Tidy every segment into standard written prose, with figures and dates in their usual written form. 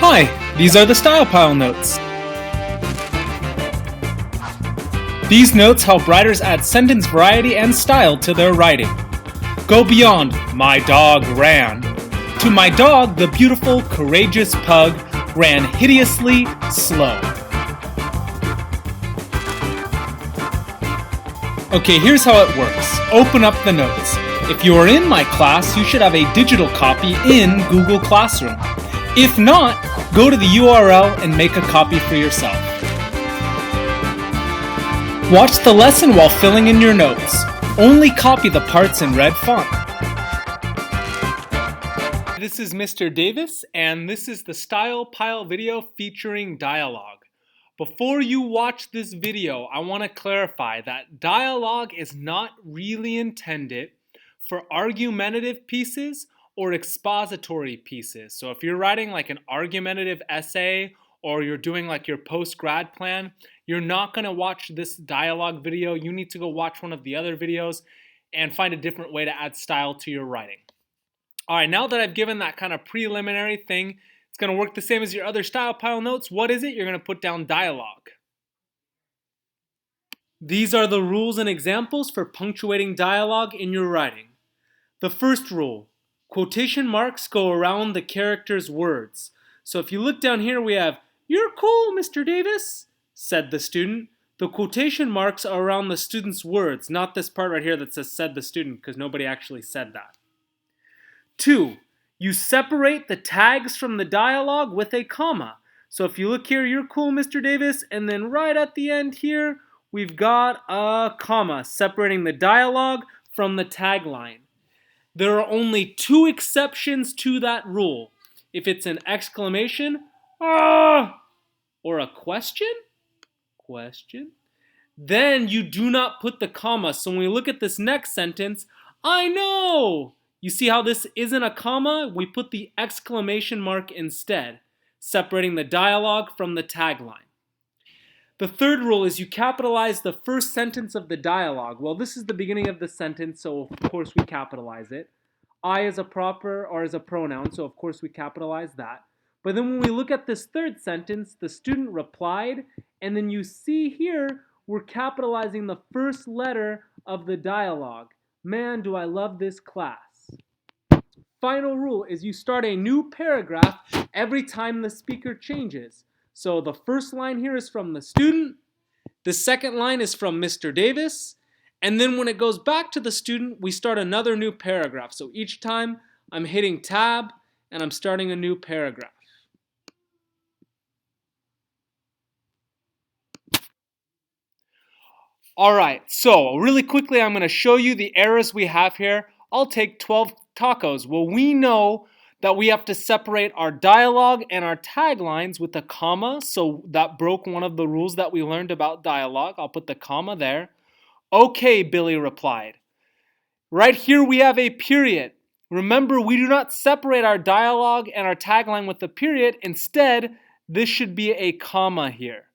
Hi, these are the Style Pile notes. These notes help writers add sentence variety and style to their writing. Go beyond "my dog ran" to "my dog, the beautiful, courageous pug, ran hideously slow." Okay, here's how it works. Open up the notes. If you are in my class, you should have a digital copy in Google Classroom. If not, go to the URL and make a copy for yourself. Watch the lesson while filling in your notes. Only copy the parts in red font. This is Mr. Davis, and this is the Style Pile video featuring dialogue. Before you watch this video, I want to clarify that dialogue is not really intended for argumentative pieces or expository pieces. So if you're writing like an argumentative essay or you're doing like your post-grad plan, you're not going to watch this dialogue video. You need to go watch one of the other videos and find a different way to add style to your writing. All right, now that I've given that kind of preliminary thing, it's going to work the same as your other Style Pile notes. What is it? You're going to put down dialogue. These are the rules and examples for punctuating dialogue in your writing. The first rule: quotation marks go around the character's words. So if you look down here, we have, "You're cool, Mr. Davis," said the student. The quotation marks are around the student's words, not this part right here that says "said the student," because nobody actually said that. 2. You separate the tags from the dialogue with a comma. So if you look here, "You're cool, Mr. Davis," and then right at the end here, we've got a comma separating the dialogue from the tagline. There are only 2 exceptions to that rule. If it's an exclamation, "Ah!" or a question, then you do not put the comma. So when we look at this next sentence, "I know!" You see how this isn't a comma? We put the exclamation mark instead, separating the dialogue from the tagline. The third rule is you capitalize the first sentence of the dialogue. Well, this is the beginning of the sentence, so of course we capitalize it. I is a proper or is a pronoun, so of course we capitalize that. But then when we look at this third sentence, the student replied, and then you see here we're capitalizing the first letter of the dialogue. Man, do I love this class. Final rule is you start a new paragraph every time the speaker changes. So the first line here is from the student, the second line is from Mr. Davis, and then when it goes back to the student, we start another new paragraph. So each time I'm hitting tab and I'm starting a new paragraph. All right, so really quickly I'm going to show you the errors we have here. I'll take 12 tacos. Well, we know that we have to separate our dialogue and our taglines with a comma, so that broke one of the rules that we learned about dialogue. I'll put the comma there. "Okay," Billy replied. Right here we have a period. Remember, we do not separate our dialogue and our tagline with a period. Instead, this should be a comma here.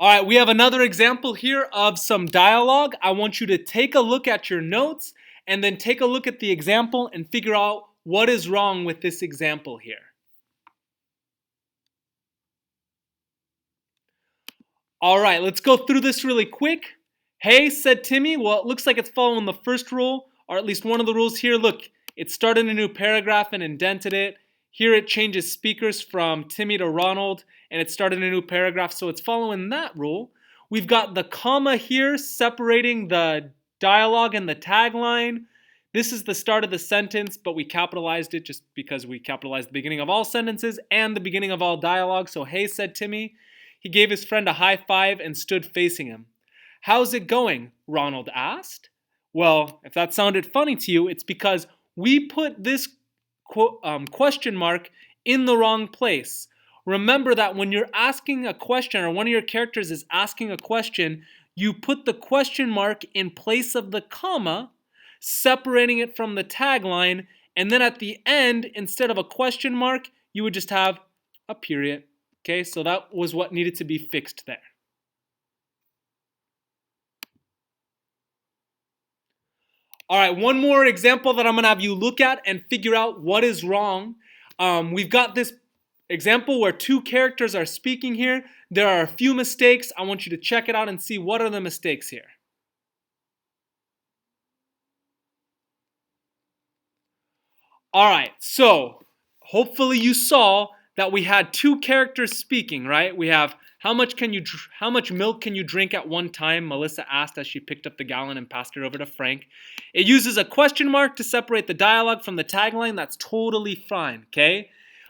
All right, we have another example here of some dialogue. I want you to take a look at your notes and then take a look at the example and figure out what is wrong with this example here. All right, let's go through this really quick. "Hey," said Timmy. Well, it looks like it's following the first rule, or at least one of the rules here. Look, it started a new paragraph and indented it. Here it changes speakers from Timmy to Ronald, and it started a new paragraph, so it's following that rule. We've got the comma here separating the dialogue and the tagline. This is the start of the sentence, but we capitalized it just because we capitalized the beginning of all sentences and the beginning of all dialogue. So, "Hey," said Timmy. He gave his friend a high five and stood facing him. "How's it going?" Ronald asked. Well, if that sounded funny to you, it's because we put this question mark in the wrong place. Remember that when you're asking a question or one of your characters is asking a question, you put the question mark in place of the comma, separating it from the tagline, and then at the end, instead of a question mark, you would just have a period. Okay, so that was what needed to be fixed there. All right, one more example that I'm going to have you look at and figure out what is wrong. We've got this example where two characters are speaking here. There are a few mistakes. I want you to check it out and see what are the mistakes here. All right, so hopefully you saw that we had two characters speaking, right? We have how much milk can you drink at one time? Melissa asked as she picked up the gallon and passed it over to Frank. It uses a question mark to separate the dialogue from the tagline. That's totally fine, okay?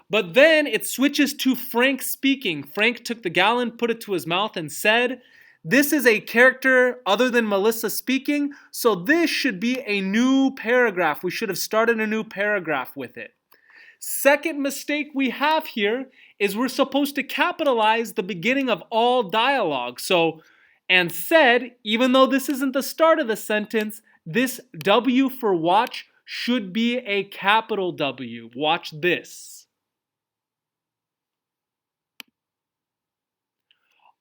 But then it switches to Frank speaking. Frank took the gallon, put it to his mouth, and said, "This is a character other than Melissa speaking, so this should be a new paragraph. We should have started a new paragraph with it." Second mistake we have here is we're supposed to capitalize the beginning of all dialogue. So, and said, even though this isn't the start of the sentence, this W for watch should be a capital W. Watch this.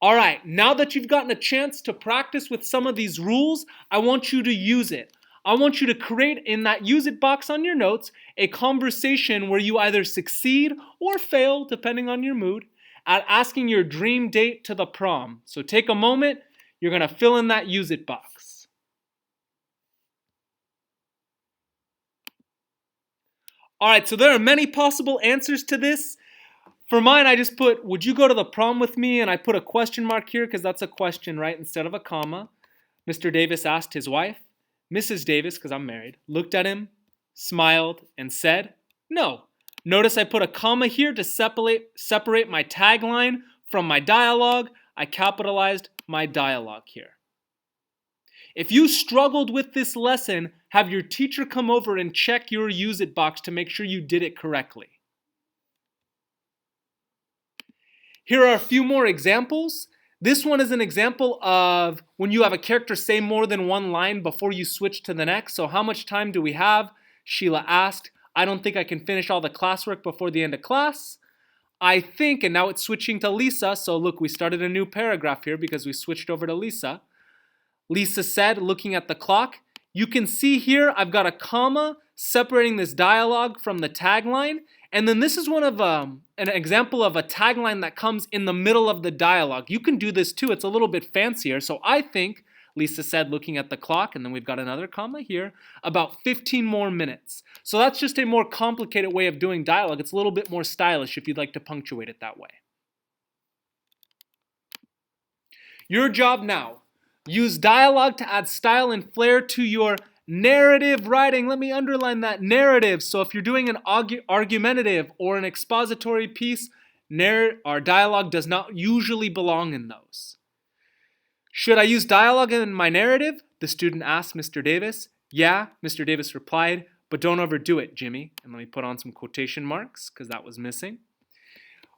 All right, now that you've gotten a chance to practice with some of these rules, I want you to use it. I want you to create in that use it box on your notes a conversation where you either succeed or fail, depending on your mood, at asking your dream date to the prom. So take a moment, you're going to fill in that use it box. All right, so there are many possible answers to this. For mine, I just put, would you go to the prom with me? And I put a question mark here because that's a question, right, instead of a comma. Mr. Davis asked his wife. Mrs. Davis, because I'm married, looked at him, smiled, and said, "No." Notice I put a comma here to separate my tagline from my dialogue. I capitalized my dialogue here. If you struggled with this lesson, have your teacher come over and check your use it box to make sure you did it correctly. Here are a few more examples. This one is an example of when you have a character say more than one line before you switch to the next. So how much time do we have? Sheila asked. I don't think I can finish all the classwork before the end of class. I think, and now it's switching to Lisa. So look, we started a new paragraph here because we switched over to Lisa. Lisa said, looking at the clock, you can see here I've got a comma separating this dialogue from the tagline. And then this is one of an example of a tagline that comes in the middle of the dialogue. You can do this too. It's a little bit fancier. So I think, Lisa said, looking at the clock, and then we've got another comma here, about 15 more minutes. So that's just a more complicated way of doing dialogue. It's a little bit more stylish if you'd like to punctuate it that way. Your job now. Use dialogue to add style and flair to your narrative writing. Let me underline that, narrative. So if you're doing an argumentative or an expository piece, our dialogue does not usually belong in those. Should I use dialogue in my narrative? The student asked Mr. Davis. Yeah, Mr. Davis replied, but don't overdo it, Jimmy. And let me put on some quotation marks because that was missing.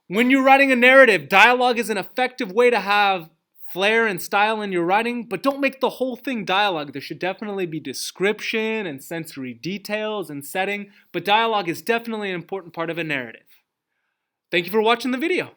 When you're writing a narrative, dialogue is an effective way to have flair and style in your writing, but don't make the whole thing dialogue. There should definitely be description and sensory details and setting, but dialogue is definitely an important part of a narrative. Thank you for watching the video.